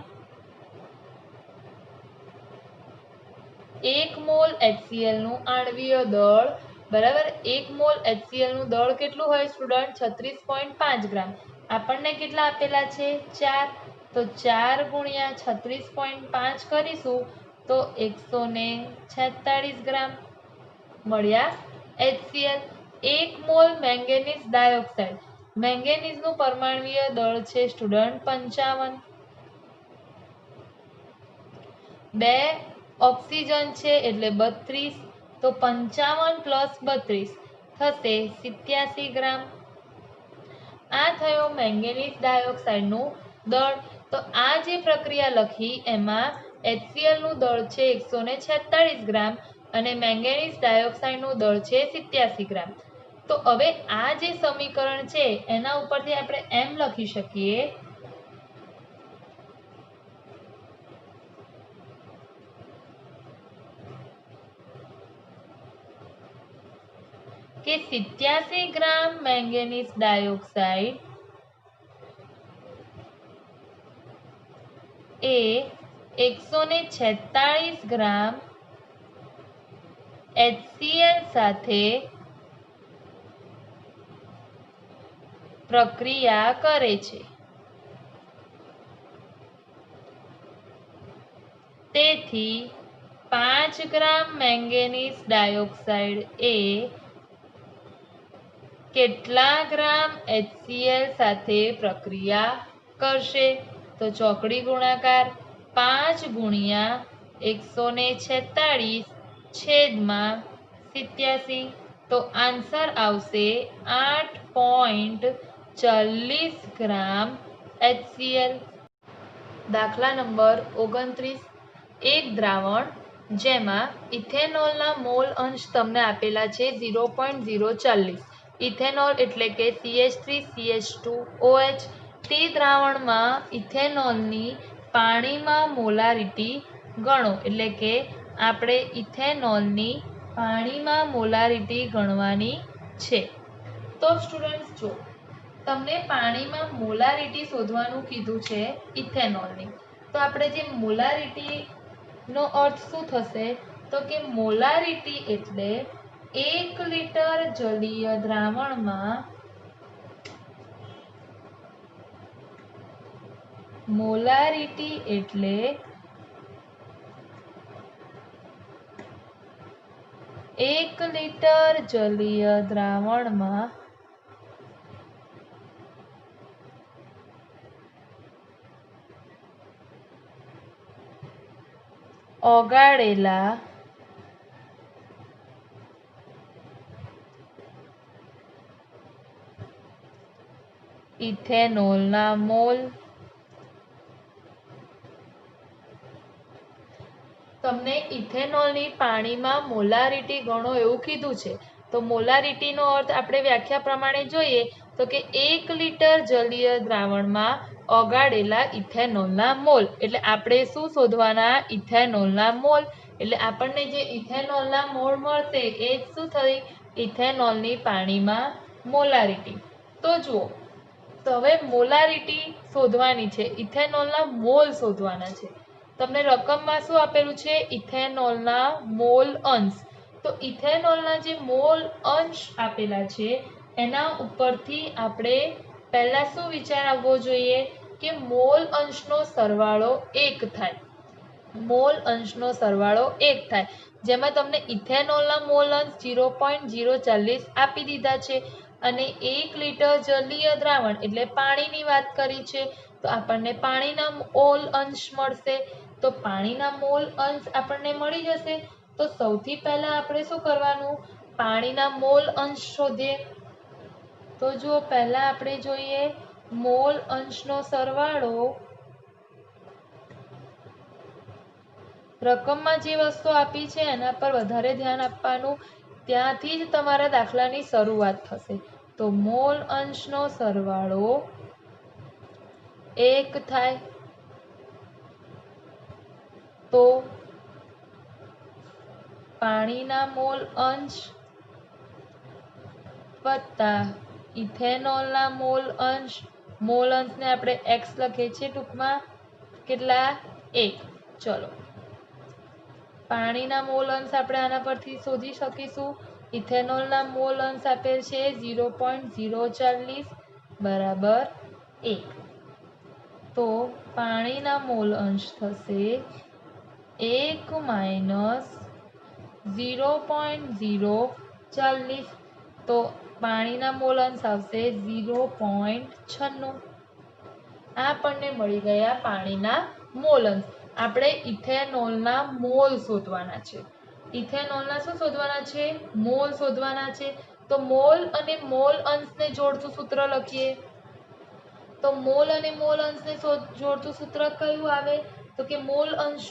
1 મોલ HCl નું આણ્વીય દળ બરાબર 1 મોલ HCl નું દળ કેટલું હોય સ્ટુડન્ટ? 36.5 ગ્રામ. આપણને કેટલા આપેલા છે? 4. તો 4 ગુણ્યા 36.5 કરીશું તો 146 ગ્રામ મળ્યા HCl. 1 મોલ મેંગેનીઝ ડાયોક્સાઇડ, મેંગેનીઝનું પરમાણ્વીય દળ છે સ્ટુડન્ટ 55. 2 ઓક્સિજન છે એટલે 32. તો 55 પ્લસ 32 થશે 87 ગ્રામ. આ થયો મેંગેનીઝ ડાયોક્સાઇડનું દળ. તો આ જે પ્રક્રિયા લખી એમાં HCl નું દળ છે 146 ગ્રામ અને મેંગેનીઝ ડાયોક્સાઇડનું દળ છે 87 ગ્રામ. તો હવે આ જે સમીકરણ છે એના ઉપરથી આપણે એમ લખી શકીએ કે 87 ગ્રામ મેંગેનીઝ ડાયોક્સાઇડ એ 146 ગ્રામ HCl સાથે પ્રક્રિયા કરે છે. તેથી 5 ગ્રામ મેંગેનીઝ ડાયોક્સાઇડ એ કેટલા ગ્રામ HCl સાથે પ્રક્રિયા કરશે? તો ચોકડી ગુણાકાર 5 ગુણ્યા 146 છેદમાં 87. તો આન્સર આવશે 8.40 ગ્રામ HCl. દાખલા નંબર 29. એક દ્રાવણ જેમાં ઇથેનોલના મોલ અંશ તમને આપેલા છે 0.040. ઇથેનોલ એટલે કે CH3CH2OH. તે દ્રાવણમાં ઇથેનોલની પાણીમાં મોલારિટી ગણો. એટલે કે આપણે ઇથેનોલની પાણીમાં મોલારિટી ગણવાની છે. તો સ્ટુડન્ટ્સ જો તમને પાણીમાં મોલારિટી શોધવાનું કીધું છે ઇથેનોલની, તો આપણે જે મોલારિટી નો અર્થ શું થશે તો કે મોલારિટી એટલે 1 લિટર જલીય દ્રાવણમાં મોલારિટી એટલે 1 લિટર જલીય દ્રાવણમાં ઓગાળેલા ઇથેનોલના મોલ તમને ઇથેનોલની પાણીમાં મોલારિટી ગણો એવું કીધું છે તો મોલારિટીનો અર્થ આપણે વ્યાખ્યા પ્રમાણે જોઈએ તો કે 1 લિટર જલીય દ્રાવણમાં ઓગાળેલા ઇથેનોલના મોલ એટલે આપણે શું શોધવાના ઇથેનોલના મોલ એટલે આપણને જે ઇથેનોલના મોલ મળશે એ શું થઈ ઇથેનોલની પાણીમાં મોલારિટી તો જુઓ તો હવે મોલારિટી શોધવાની છે ઇથેનોલના મોલ શોધવાના છે તમને રકમમાં શું આપેલું છે ઇથેનોલના મોલ અંશ તો ઇથેનોલના જે મોલ અંશ આપેલા છે એના ઉપરથી આપણે પહેલા શું વિચાર આવવો જોઈએ કે મોલ અંશનો સરવાળો 1 થાય મોલ અંશનો સરવાળો 1 થાય જેમાં તમને ઇથેનોલના મોલ અંશ 0.040 આપી દીધા છે અને 1 લિટર જલીય દ્રાવણ એટલે પાણીની વાત કરી છે તો આપણને પાણીના મોલ અંશ મળશે તો પાણીના મોલ અંશ આપણને મળી જશે તો સૌથી પહેલા આપણે શું કરવાનું પાણીના મોલ અંશ શોધીએ તો જો પહેલા આપણે જોઈએ મોલ અંશનો સરવાળો રકમમાં જે વસ્તુ આપી છે એના પર વધારે ધ્યાન આપવાનું ત્યાંથી જ તમારા દાખલાની શરૂઆત થશે તો મોલ અંશનો સરવાળો 1 થાય તો પાણીના મોલ અંશ વત્તા ઇથેનોલના મોલ અંશને આપણે x લખીએ છીએ ટૂંકમાં કેટલા 1 ચલો પાણીના મોલ અંશ આપણે આના પરથી શોધી શકીશું ઇથેનોલના મોલ અંશ આપેલ છે 0.040 બરાબર 1 તો પાણીના મોલ અંશ થશે 1 માઇનસ 0.040 તો પાણીના મોલ અંશ આવશે 0.96 આ આપણને મળી ગયા પાણીના મોલ અંશ આપણે ઇથેનોલના મોલ શોધવાના છે ઇથેનોલના શું શોધવાના છે મોલ શોધવાના છે તો મોલ અને મોલ અંશને જોડતું સૂત્ર લખીએ તો મોલ અને મોલ અંશને જોડતું સૂત્ર કયું આવે તો કે મોલ અંશ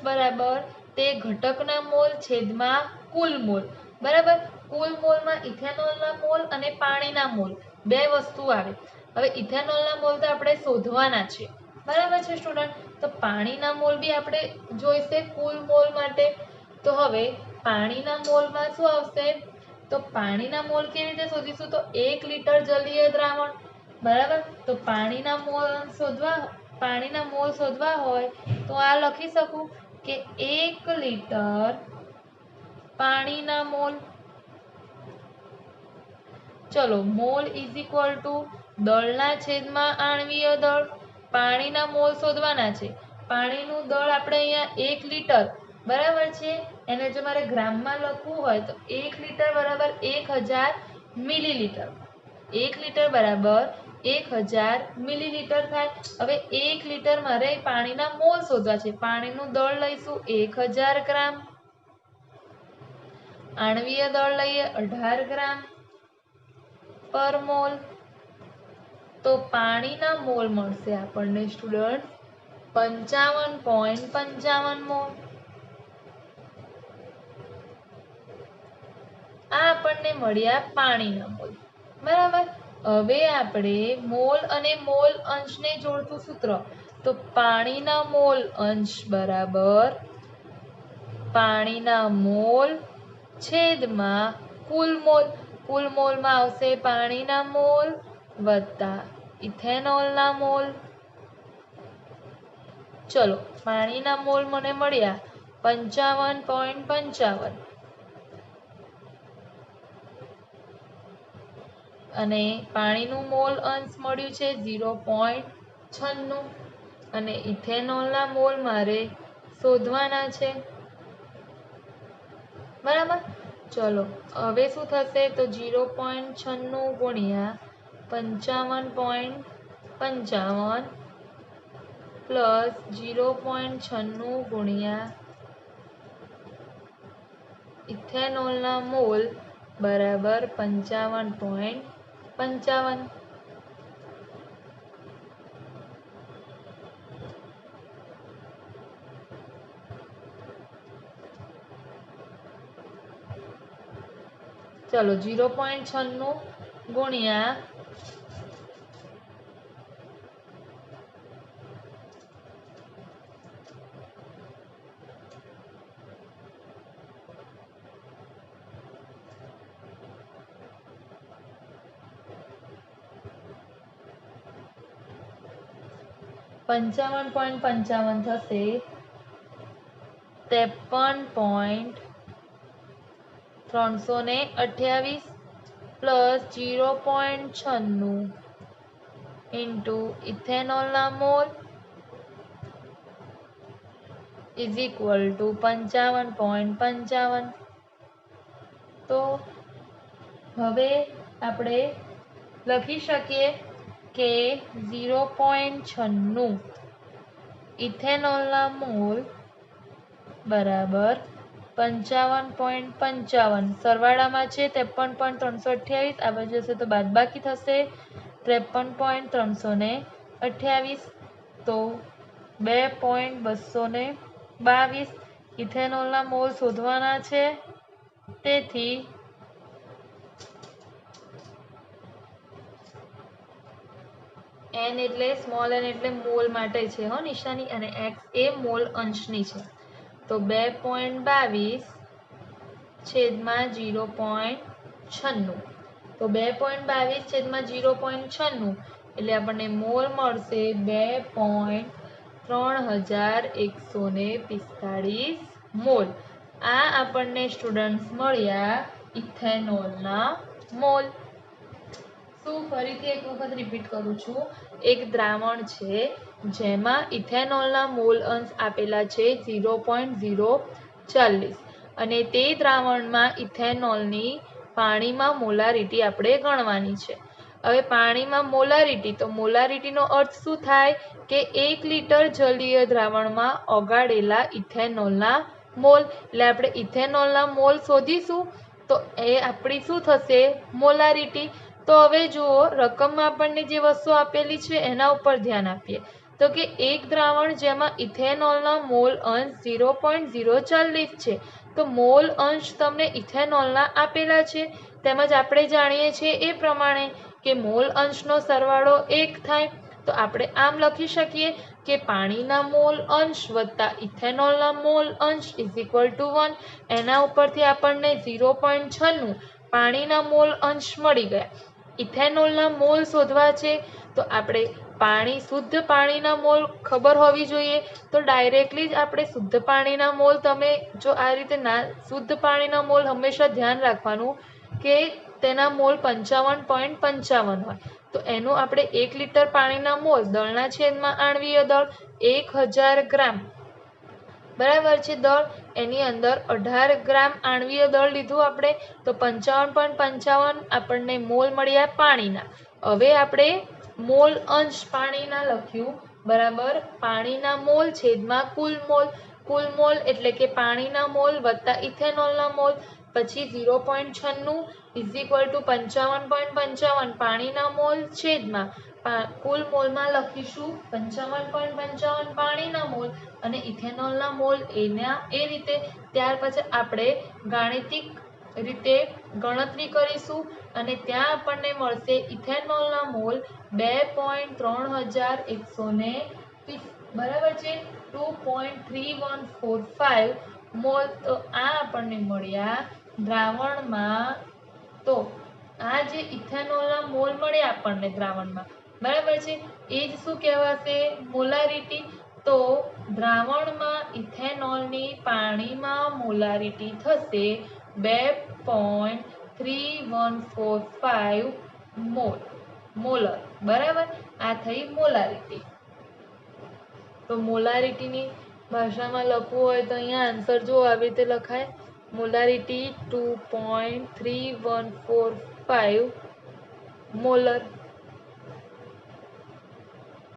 બરાબર તે ઘટકના મોલ છેદમાં કુલ મોલ બરાબર કુલ મોલમાં ઇથેનોલના મોલ અને પાણીના મોલ બે વસ્તુ આવે હવે ઇથેનોલના મોલ તો આપણે શોધવાના છે બરાબર છે સ્ટુડન્ટ તો પાણીના મોલ બી આપણે જોઈશે કુલ મોલ માટે તો હવે પાણીના મોલમાં શું આવશે તો પાણીના મોલ કેવી રીતે શોધીશું તો 1 લિટર જલીય દ્રાવણ બરાબર તો પાણીના મોલ શોધવા હોય તો આ લખી શકું કે 1 લિટર પાણીના મોલ ચલો મોલ ઇઝ ઇક્વલ ટુ દળના છેદમાં આણ્વીય દળ પાણીના મોલ શોધવાના છે પાણીનું દળ આપણે અહીંયા 1 લિટર બરાબર છે એને જો મારે ગ્રામમાં લખવું હોય તો 1 લિટર બરાબર 1000 મિલીલીટર 1 લિટર બરાબર 1000 મિલીલીટર થાય હવે 1 લિટર મારે પાણીના મોલ શોધવા છે પાણીનું દળ લઈશું 1000 ગ્રામ આણ્વીય દળ લઈએ 18 ગ્રામ પર મોલ તો પાણીના મોલ મળશે આપણને સ્ટુડન્ટ 55.55 મોલ આ આપણને મળ્યા પાણીના મોલ બરાબર હવે આપણે મોલ અને મોલ અંશને જોડતું સૂત્ર તો પાણીના મોલ અંશ બરાબર પાણીના મોલ છેદમાં કુલ મોલમાં આવશે પાણીના મોલ વત્તા ઇથેનોલના મોલ ચલો પાણીના મોલ મને મળ્યા 55.55 અને પાણીનું મોલ અંશ મળ્યું છે 0.96 અને ઇથેનોલના મોલ મારે શોધવાના છે બરાબર। ચલો હવે શું થશે તો 0.96 ગુણ્યા 55.55 પ્લસ 0.96 ગુણ્યા ઇથેનોલના મોલ બરાબર 55.55। चलो 0.96 गुणिया 55.55 થશે 53.328 प्लस 0.96 इंटू इथेनॉलना मोल इज इक्वल टू 55.55। तो हवे आपणे लखी शकीए के 0.96 इथेनॉलना मोल बराबर 55.55 सरवाळामां छे 53.328 आ बाजु जशे तो बादबाकी थशे 53.328 तो 2.222 इथेनॉलना मोल शोधवाना छे तेथी एन एटले स्मॉल एन एटले मोल माटे छे हो निशानी अने एक्स ए मोल अंशनी छे तो 2.22 छेदमा 0.96 तो 2.22 छेदमा 0.96 એટલે આપણને મોલ મળશે 2.3145 મોલ। આ આપણને સ્ટુડન્ટ્સ મળ્યા ઇથેનોલના મોલ। तो फरीथी एक वखत रिपीट करूँ छू एक द्रावण छे जेमा इथेनॉलना मोल अंश आपेला छे 0.040 अने ते द्रावणमां इथेनॉलनी पाणीमां मोलारिटी आपणे गणवानी छे। हवे पाणीमां मोलारिटी तो मोलारिटीनो अर्थ शुं थाय के 1 लीटर जलीय द्रावणमां ओगाळेला इथेनॉलना मोल એટલે આપણે इथेनॉलना मोल शोधीशुं तो ए आपणी शुं थशे मोलारिटी। तो हवे जुओ रकम में आपने जे वस्तु आपेली छे एना उपर ध्यान आपीए तो कि एक द्रावण जेमां इथेनॉलना मोल अंश 0.040 छे तो मोल अंश तमने इथेनॉलना आपेला छे तेमज आपणे जाणीए छीए ए प्रमाणे के मोल अंशनो सरवाळो 1 थाय तो आपणे आम लखी शकीए के पाणीना मोल अंश वत्ता इथेनॉलना मोल अंश इज इक्वल टू 1 एना उपरथी आपणने 0.96 पाणीना मोल अंश मळी गया। इथेनॉलना मोल शोधवा छे तो आपणे पाणी शुद्ध पाणीना मोल खबर होवी जोईए तो डायरेक्टली ज आपणे शुद्ध पाणीना मोल तमे जो आ रीते ना शुद्ध पाणीना मोल हमेशा ध्यान राखवानुं के तेना मोल 55.55 होय तो एनु आपणे 1 लीटर पाणीना मोल दळना छेदमां आणवीय दळ 1000 ग्राम बराबर छे दळ एनी अंदर 18 ग्राम आणवीय दळ लीधुं आपणे तो 55.55 आपणने मोल मळ्या पाणीना। हवे आपणे मोल अंश पाणीना लख्युं बराबर पाणीना मोल छेदमां कुल मोल एटले के पाणीना मोल वत्ता इथेनॉलना मोल पछी 0.96 इज इक्वल टू 55.55 पाणीना मोल छेदमां कुल मोल में लखीशुं 55.55 पाणीना मोल अने इथेनॉलना मोल एना ए रीते त्यार पछी आपणे गाणितिक रीते गणतरी करीशुं अने त्यां आपणने मळशे इथेनॉलना मोल 2.3130 बराबर छे 2.3145 मोल। तो आ आपणने मळ्या द्रावणमां तो आ जे इथेनॉलना मोल मळ्या आपणने द्रावणमां बराबर छे ए ज शुं कहेवाशे मोलारिटी। तो દ્રાવણમાં ઇથેનોલની પાણીમાં મોલારિટી થશે 2.3145 મોલર. બરાબર, આ થઈ મોલારિટી. તો મોલારિટીની ભાષામાં લખવું હોય તો અહીંયા આન્સર જો આવી રીતે લખાય, મોલારિટી 2.3145 મોલર.